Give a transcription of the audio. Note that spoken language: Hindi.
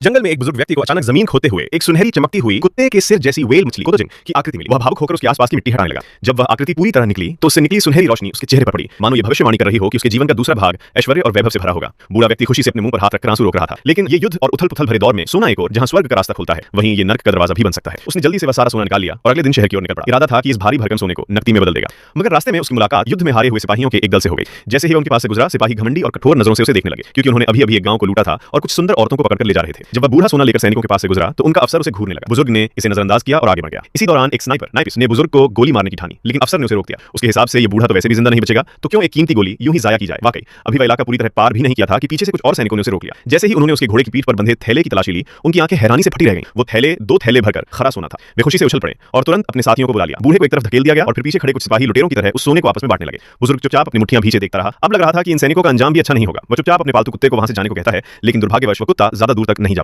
जंगल में एक बुजुर्ग व्यक्ति को अचानक जमीन खोदते हुए एक सुनहरी चमकती हुई कुत्ते के सिर जैसी व्हेल मछली कोतोजिन की आकृति मिली। वह भावुक होकर उसके आसपास की मिट्टी हटाने लगा। जब वह आकृति पूरी तरह निकली तो उससे निकली सुनहरी रोशनी उसके चेहरे पर पड़ी, मानो ये भविष्यवाणी कर रही हो कि उसके जीवन का दूसरा भाग ऐश्वर्य और वैभव से भरा होगा। बूढ़ा व्यक्ति खुशी से अपने मुंह पर हाथ रखकर आंसू रोक रहा था। लेकिन ये युद्ध और उथल-पुथल भरे दौर में सोना एक ओर जहां स्वर्ग का रास्ता खुलता है, वहीं ये नर्क का दरवाजा भी बन सकता है। उसने जल्दी से वह सारा सोना निकाल लिया और अगले दिन शहर की ओर निकल पड़ा। इरादा था कि इस भारी भरकम सोने को नकदी में बदल देगा। मगर रास्ते में उसकी मुलाकात युद्ध में हारे हुए सिपाहियों के एक दल से हो गई। जैसे ही उनके पास से गुजरा, सिपाही घमंडी और कठोर नजरों से उसे देखने लगे, क्योंकि उन्होंने अभी-अभी एक गांव को लूटा था और कुछ सुंदर औरतों को पकड़कर ले जा रहे थे। जब वह बूढ़ा सोना लेकर सैनिकों के पास से गुजरा तो उनका अफसर उसे घूरने लगा। बुजुर्ग ने इसे नजरअंदाज किया और आगे बढ़ गया। इसी दौरान एक स्नाइपिस्ट ने बुजुर्ग को गोली मारने की ठानी, लेकिन अफसर ने उसे रोक दिया। उसके हिसाब से ये बूढ़ा तो वैसे भी जिंदा नहीं बचेगा, तो क्यों एक कीमती गोली यूं ही जाया की जाए। वाकई अभी वह इलाका पूरी तरह पार भी नहीं किया था कि पीछे से कुछ और सैनिकों ने उसे रोक लिया। जैसे ही उन्होंने उसके घोड़े की पीठ पर बंधे थैले की तलाशी ली, उनकी आंखें हैरानी से फटी रह गईं। वो थैले 2 थैले भरकर खरा सोना था। वे खुशी से उछल पड़े और तुरंत अपने साथियों को बुला लिया। बूढ़े को एक तरफ धकेल दिया गया और फिर पीछे खड़े कुछ सिपाही लुटेरों की तरह उस सोने को आपस में बांटने लगे। बुजुर्ग चुपचाप अपनी मुट्ठियां भींचे देखता रहा। अब लग रहा था कि इन सैनिकों का अंजाम भी अच्छा नहीं होगा। वो चुपचाप अपने पालतू कुत्ते को वहां से जाने को कहता है, लेकिन दुर्भाग्यवश वो कुत्ता ज्यादा दूर तक नहीं जा